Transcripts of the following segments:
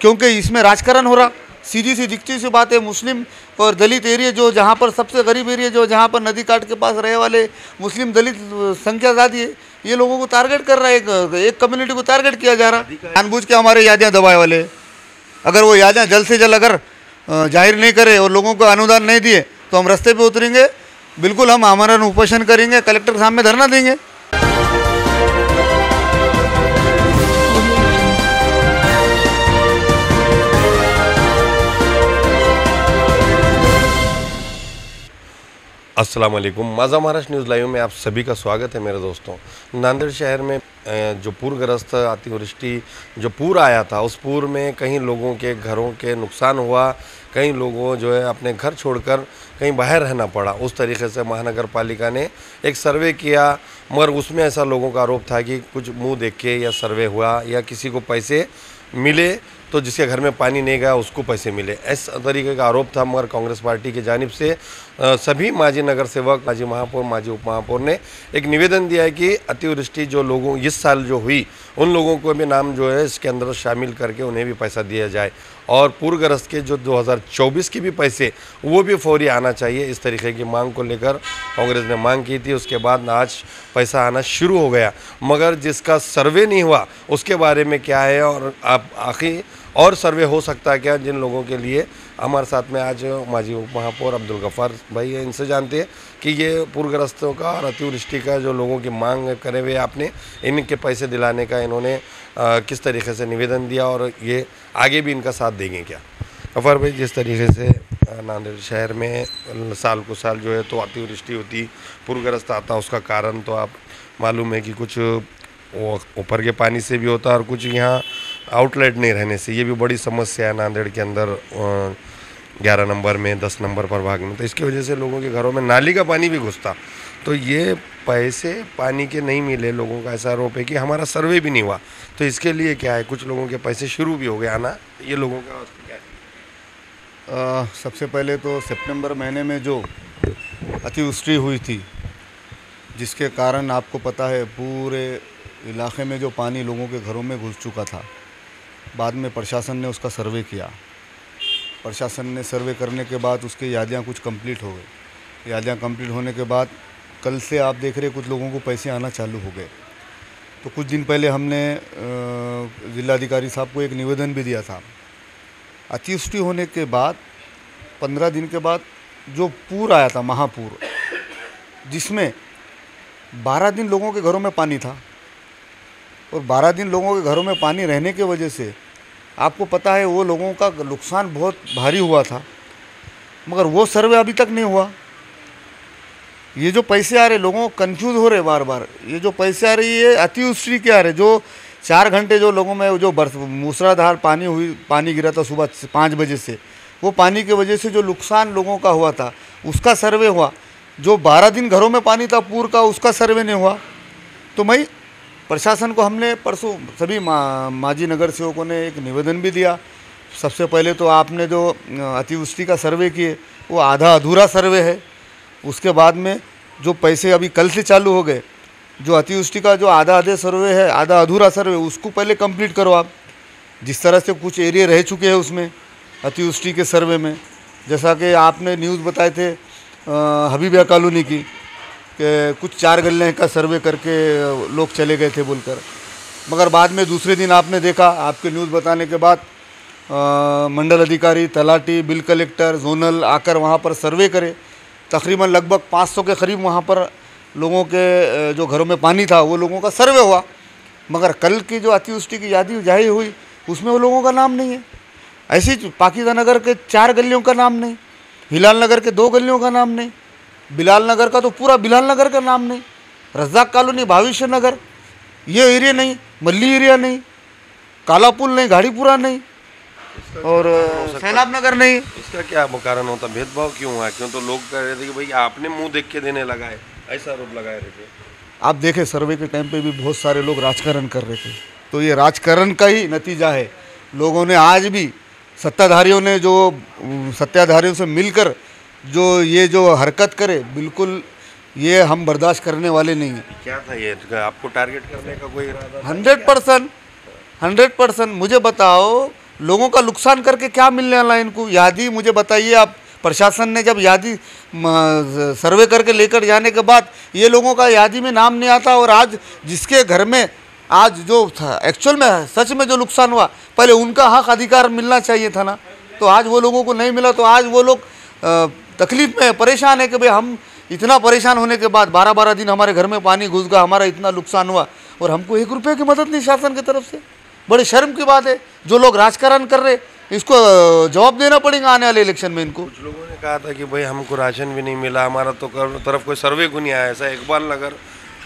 क्योंकि इसमें राजकारण हो रहा। सीधी सी दिखती सी बात है, मुस्लिम और दलित एरिया जो जहाँ पर सबसे गरीब एरिया जो जहाँ पर नदी काट के पास रहने वाले मुस्लिम दलित संख्या ज़्यादा है, ये लोगों को टारगेट कर रहा है, एक कम्युनिटी को टारगेट किया जा रहा है जानबूझ के। हमारे यादियाँ दबाए वाले, अगर वो यादियाँ जल्द से जल्द अगर जाहिर नहीं करे और लोगों को अनुदान नहीं दिए तो हम रास्ते पे उतरेंगे। बिल्कुल हम आमरण उपोषण करेंगे, कलेक्टर के सामने धरना देंगे। अस्सलाम वालेकुम। माझा महाराष्ट्र न्यूज़ लाइव में आप सभी का स्वागत है मेरे दोस्तों। नांदेड़ शहर में जो पूरग्रस्त अतिवृष्टि जो पूर आया था, उस पूर में कई लोगों के घरों के नुकसान हुआ, कई लोगों जो है अपने घर छोड़कर कहीं बाहर रहना पड़ा। उस तरीके से महानगर पालिका ने एक सर्वे किया, मगर उसमें ऐसा लोगों का आरोप था कि कुछ मुंह देख के या सर्वे हुआ या किसी को पैसे मिले तो जिसके घर में पानी नहीं गया उसको पैसे मिले, इस तरीके का आरोप था। मगर कांग्रेस पार्टी की जानिब से सभी माजी नगर सेवक, माजी महापौर, माजी उप महापौर ने एक निवेदन दिया है कि अतिवृष्टि जो लोगों इस साल जो हुई उन लोगों को भी नाम जो है इसके अंदर शामिल करके उन्हें भी पैसा दिया जाए, और पूरग्रस्त के जो 2024 के भी पैसे वो भी फौरी आना चाहिए। इस तरीके की मांग को लेकर कांग्रेस ने मांग की थी। उसके बाद आज पैसा आना शुरू हो गया, मगर जिसका सर्वे नहीं हुआ उसके बारे में क्या है और आप आखिर और सर्वे हो सकता है क्या, जिन लोगों के लिए हमारे साथ में आज माजी उप महापौर अब्दुल गफ़ार भाई है। इनसे जानते हैं कि ये पूरग्रस्तों का और अतिवृष्टि का जो लोगों की मांग करे हुए आपने इनके पैसे दिलाने का इन्होंने किस तरीके से निवेदन दिया और ये आगे भी इनका साथ देंगे क्या। गफ़ार भाई, जिस तरीके से नांदेड़ शहर में साल को साल जो है तो अतिवृष्टि होती, पूरग्रस्त आता, उसका कारण तो आप मालूम है कि कुछ वो ऊपर के पानी से भी होता है और कुछ यहाँ आउटलेट नहीं रहने से, ये भी बड़ी समस्या है नांदेड़ के अंदर 11 नंबर में, 10 नंबर पर भाग में। तो इसकी वजह से लोगों के घरों में नाली का पानी भी घुसता। तो ये पैसे पानी के नहीं मिले, लोगों का ऐसा आरोप है कि हमारा सर्वे भी नहीं हुआ। तो इसके लिए क्या है, कुछ लोगों के पैसे शुरू भी हो गए आना, ये लोगों का क्या है? सबसे पहले तो सितंबर महीने में जो अतिवृष्टि हुई थी, जिसके कारण आपको पता है पूरे इलाके में जो पानी लोगों के घरों में घुस चुका था, बाद में प्रशासन ने उसका सर्वे किया। प्रशासन ने सर्वे करने के बाद उसके यादियाँ कुछ कंप्लीट हो गई। यादियाँ कंप्लीट होने के बाद कल से आप देख रहे कुछ लोगों को पैसे आना चालू हो गए। तो कुछ दिन पहले हमने जिलाधिकारी साहब को एक निवेदन भी दिया था। अतिवृष्टि होने के बाद 15 दिन के बाद जो पूर आया था, महापूर, जिसमें 12 दिन लोगों के घरों में पानी था और 12 दिन लोगों के घरों में पानी रहने की वजह से आपको पता है वो लोगों का नुकसान बहुत भारी हुआ था, मगर वो सर्वे अभी तक नहीं हुआ। ये जो पैसे आ रहे, लोगों को कन्फ्यूज़ हो रहे बार बार, ये जो पैसे आ रहे ये अतिवृष्टि के आ रहे, जो 4 घंटे जो लोगों में जो मूसलाधार पानी गिरा था सुबह 5 बजे से, वो पानी की वजह से जो नुकसान लोगों का हुआ था उसका सर्वे हुआ। जो 12 दिन घरों में पानी था पूर का, उसका सर्वे नहीं हुआ। तो मैं प्रशासन को हमने परसों सभी माजी नगर सेवकों ने एक निवेदन भी दिया। सबसे पहले तो आपने जो अतिवृष्टि का सर्वे किए वो आधा अधूरा सर्वे है। उसके बाद में जो पैसे अभी कल से चालू हो गए, जो अतिवृष्टि का जो आधा सर्वे है, आधा अधूरा सर्वे, उसको पहले कंप्लीट करो आप। जिस तरह से कुछ एरिया रह चुके हैं उसमें अतिवृष्टि के सर्वे में, जैसा कि आपने न्यूज़ बताए थे हबीबिया कॉलोनी की, कि कुछ 4 गलियाँ का सर्वे करके लोग चले गए थे बोलकर, मगर बाद में दूसरे दिन आपने देखा, आपके न्यूज़ बताने के बाद मंडल अधिकारी, तलाटी, बिल कलेक्टर, जोनल आकर वहाँ पर सर्वे करे। तकरीबन लगभग 500 के करीब वहाँ पर लोगों के जो घरों में पानी था वो लोगों का सर्वे हुआ, मगर कल की जो अतिवृष्टि की यादी जाहिर हुई उसमें वो लोगों का नाम नहीं है। ऐसे ही पाकिजा नगर के 4 गलियों का नाम नहीं, हिलाल नगर के 2 गलियों का नाम नहीं, बिलाल नगर का तो पूरा बिलाल नगर का नाम नहीं, रज़ाक कॉलोनी, भविष्य नगर, ये एरिया नहीं, मल्ली एरिया नहीं, काला पुल नहीं, गाड़ीपुरा नहीं और सैलाब नगर नहीं। इसका क्या कारण होता, भेदभाव क्यों हुआ? क्यों तो लोग कह रहे थे कि भाई आपने मुंह देख के देने लगा है, ऐसा आरोप लगाए रहे थे। आप देखें सर्वे के टाइम पे भी बहुत सारे लोग राजकारण कर रहे थे, तो ये राजकारण का ही नतीजा है। लोगों ने आज भी सत्ताधारियों ने जो सत्ताधारियों से मिलकर जो ये जो हरकत करे, बिल्कुल ये हम बर्दाश्त करने वाले नहीं हैं। क्या था ये, आपको टारगेट करने का कोई इरादा? 100%। मुझे बताओ, लोगों का नुकसान करके क्या मिलने वाला है इनको? यादी मुझे बताइए आप, प्रशासन ने जब यादी सर्वे करके लेकर जाने के बाद ये लोगों का यादी में नाम नहीं आता, और आज जिसके घर में आज जो था एक्चुअल में सच में जो नुकसान हुआ, पहले उनका हक अधिकार मिलना चाहिए था ना, तो आज वो लोगों को नहीं मिला, तो आज वो लोग तकलीफ में परेशान है कि भाई हम इतना परेशान होने के बाद 12-12 दिन हमारे घर में पानी घुस गया, हमारा इतना नुकसान हुआ और हमको 1 रुपये की मदद नहीं शासन की तरफ से। बड़ी शर्म की बात है। जो लोग राजकारण कर रहे इसको जवाब देना पड़ेगा आने वाले इलेक्शन में इनको। कुछ लोगों ने कहा था कि भाई हमको राशन भी नहीं मिला, हमारा तो तरफ कोई सर्वे को नहीं आया। ऐसा इकबाल नगर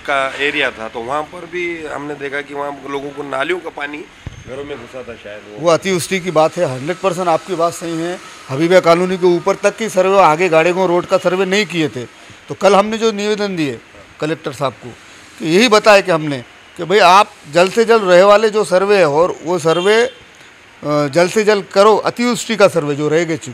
का एरिया था, तो वहाँ पर भी हमने देखा कि वहाँ लोगों को नालियों का पानी घरों में घुसा था। शायद वो अतिवृष्टि की बात है। 100% आपकी बात सही है। हबीबिया कॉलोनी के ऊपर तक की सर्वे, आगे गाड़ियों रोड का सर्वे नहीं किए थे। तो कल हमने जो निवेदन दिए कलेक्टर साहब को, कि यही बताया कि हमने कि भाई आप जल्द से जल्द रहे वाले जो सर्वे है, और वो सर्वे जल्द से जल्द करो। अतिवृष्टि का सर्वे जो रह गए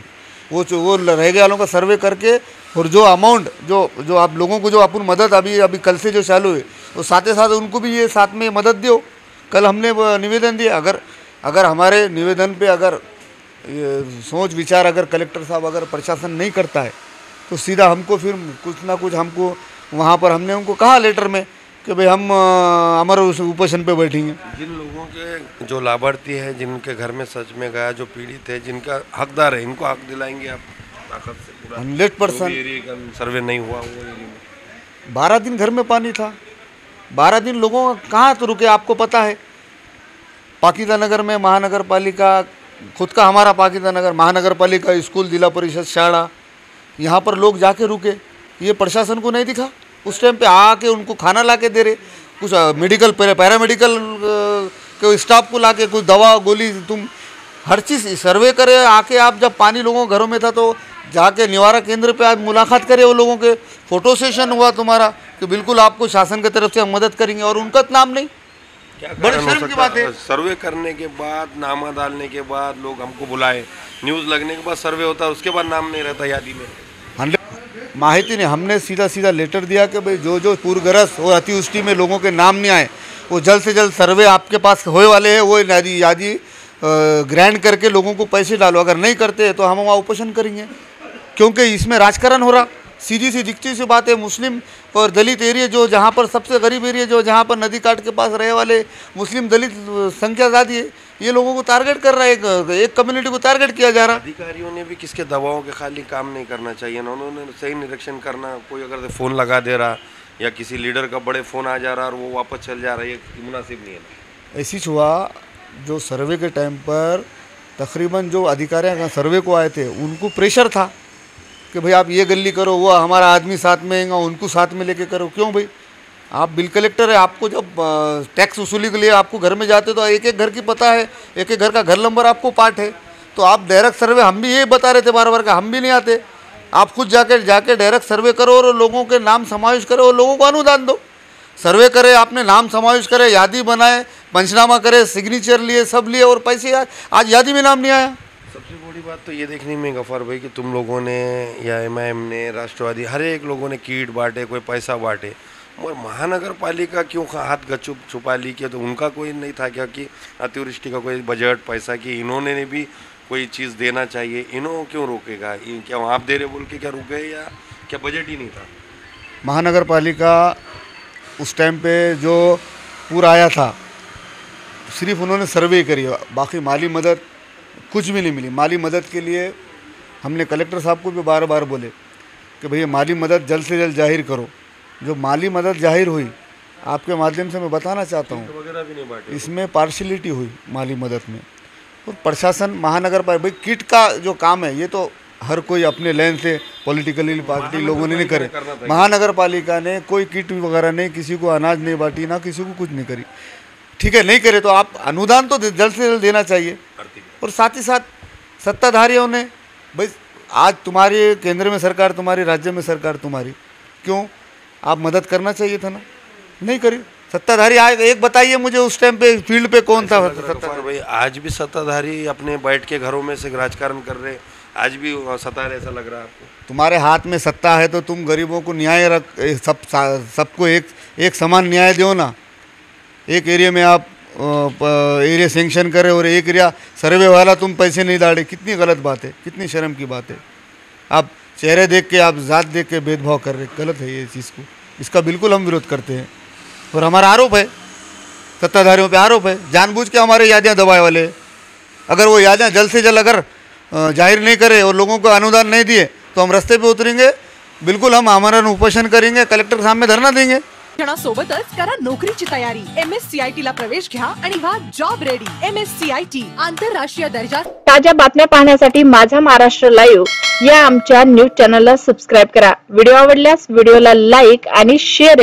वो रह गए वालों का सर्वे करके, और जो अमाउंट जो आप लोगों को जो अपन मदद अभी कल से जो चालू है, तो साथ ही साथ उनको भी ये साथ में मदद दो। कल हमने निवेदन दिया। अगर हमारे निवेदन पे अगर सोच विचार अगर कलेक्टर साहब अगर प्रशासन नहीं करता है, तो सीधा हमको फिर कुछ ना कुछ हमको वहाँ पर हमने उनको कहा लेटर में कि भाई हम अमर उपोषण पे बैठेंगे। जिन लोगों के जो लाभार्थी है, जिनके घर में सच में गया, जो पीड़ित है, जिनका हकदार है, इनको हक दिलाएंगे आप ताकत से पूरा? 100% सर्वे नहीं हुआ वो एरिया में 12 दिन घर में पानी था। 12 दिन लोगों कहाँ तो रुके आपको पता है। पाकिजा नगर में महानगर पालिका खुद का, हमारा पाकिजा नगर महानगर पालिका स्कूल, जिला परिषद शाला, यहाँ पर लोग जाके रुके। ये प्रशासन को नहीं दिखा उस टाइम पे आके उनको खाना ला के दे रहे, कुछ मेडिकल पैरामेडिकल के स्टाफ को ला के कुछ दवा गोली, तुम हर चीज़ सर्वे करे आके। आप जब पानी लोगों के घरों में था तो जाके निवारा केंद्र पे आप मुलाकात करें, वो लोगों के फोटो सेशन हुआ तुम्हारा कि बिल्कुल आपको शासन की तरफ से हम मदद करेंगे, और उनका नाम नहीं। क्या बड़ी शर्म की बात है। सर्वे करने के बाद, नामा डालने के बाद, लोग हमको बुलाए, न्यूज़ लगने के बाद सर्वे होता है, उसके बाद नाम नहीं रहता यादी में। माहिती नहीं, हमने सीधा लेटर दिया कि भाई जो पूरग्रस्त और अतिवृष्टि में लोगों के नाम नहीं आए, वो जल्द से जल्द सर्वे आपके पास होए वाले हैं, वो यादी ग्रैंड करके लोगों को पैसे डालो। अगर नहीं करते तो हम वहाँ उपोषण करेंगे, क्योंकि इसमें राजकारण हो रहा। सीधी सी दिखती सी बात है। मुस्लिम और दलित एरिया जो जहाँ पर सबसे गरीब एरिया जो जहाँ पर नदी काट के पास रहे वाले मुस्लिम दलित संख्या ज़्यादा है, ये लोगों को टारगेट कर रहा है। एक कम्युनिटी को टारगेट किया जा रहा। अधिकारियों ने भी किसके दबाव के खाली काम नहीं करना चाहिए ना, उन्होंने सही निरीक्षण करना। कोई अगर फ़ोन लगा दे रहा या किसी लीडर का बड़े फ़ोन आ जा रहा और वो वापस चल जा रहा है, ये मुनासिब नहीं है। ऐसी हुआ जो सर्वे के टाइम पर तकरीबन जो अधिकारी सर्वे को आए थे उनको प्रेशर था कि भाई आप ये गली करो, वो हमारा आदमी साथ में आएगा, उनको साथ में लेके करो। क्यों भाई, आप बिल कलेक्टर है, आपको जब टैक्स वसूली के लिए आपको घर में जाते तो एक एक घर की पता है, एक एक घर का घर नंबर आपको पाठ है। तो आप डायरेक्ट सर्वे, हम भी ये बता रहे थे बार बार का, हम भी नहीं आते। आप खुद जाके डायरेक्ट सर्वे करो और लोगों के नाम समावेश करो और लोगों को अनुदान दो। सर्वे करे, आपने नाम समावेश करे, यादी बनाए, पंचनामा करे, सिग्नेचर लिए, सब लिए, और पैसे आज यादी में नाम नहीं आया। सबसे बड़ी बात तो ये देखने में गफ़ार भाई कि तुम लोगों ने या MIM ने, राष्ट्रवादी, हर एक लोगों ने किट बांटे, कोई पैसा बांटे, और महानगर पालिका क्यों हाथ गचुप छुपा ली? कि तो उनका कोई नहीं था क्या कि अतिवृष्टि का कोई बजट पैसा कि इन्होंने ने भी कोई चीज़ देना चाहिए? इन्हों क्यों रोकेगा? क्या आप दे रहे बोल के क्या रुके, या क्या बजट ही नहीं था? महानगर पालिका उस टाइम पे जो पूरा आया था, सिर्फ उन्होंने सर्वे करी, बाकी माली मदद कुछ भी नहीं मिली। माली मदद के लिए हमने कलेक्टर साहब को भी बार बार बोले कि भैया माली मदद जल्द से जल्द जाहिर करो। जो माली मदद जाहिर हुई, आपके माध्यम से मैं बताना चाहता हूँ, इसमें पार्शलिटी हुई माली मदद में। और प्रशासन महानगर पर भाई किट का जो काम है, ये तो हर कोई अपने लाइन से पॉलिटिकली पार्टी लोगों ने नहीं करे। महानगर पालिका ने कोई किट वगैरह नहीं, किसी को अनाज नहीं बांटी, ना किसी को कुछ नहीं करी। ठीक है, नहीं करे तो आप अनुदान तो जल्द से जल्द देना चाहिए। और साथ ही साथ सत्ताधारियों ने, भाई आज तुम्हारी केंद्र में सरकार तुम्हारी, राज्य में सरकार तुम्हारी, क्यों आप मदद करना चाहिए था ना, नहीं करी। सत्ताधारी आए, एक बताइए मुझे उस टाइम पे फील्ड पे कौन था सत्ताधारी? भाई आज भी सत्ताधारी अपने बैठ के घरों में से राजकारण कर रहे, आज भी सत्ता ऐसा लग रहा है आपको? तुम्हारे हाथ में सत्ता है तो तुम गरीबों को न्याय सबको एक समान न्याय दो ना। एक एरिया में आप एरिया सेंक्शन करे और एक एरिया सर्वे वाला तुम पैसे नहीं डाले, कितनी गलत बात है, कितनी शर्म की बात है। आप चेहरे देख के, आप जात देख के भेदभाव कर रहे, गलत है ये चीज़ को, इसका बिल्कुल हम विरोध करते हैं। और हमारा आरोप है, सत्ताधारियों पे आरोप है, जानबूझ के हमारे यादियाँ दबाए वाले। अगर वो यादियाँ जल्द से जल्द अगर जाहिर नहीं करे और लोगों को अनुदान नहीं दिए तो हम रस्ते पे उतरेंगे, बिल्कुल हम आमरण उपोषण करेंगे, कलेक्टर सामने धरना देंगे। सोबतच करा नोकरीची तयारी। MSCIT ला प्रवेश घ्या आणि व्हा जॉब रेडी। MSCIT आंतरराष्ट्रीय दर्जा। ताज्या बातम्या पाहण्यासाठी माझा महाराष्ट्र लाईव्ह या आमच्या न्यूज चॅनलला सबस्क्राईब करा। व्हिडिओ आवडल्यास व्हिडिओला लाईक आणि शेअर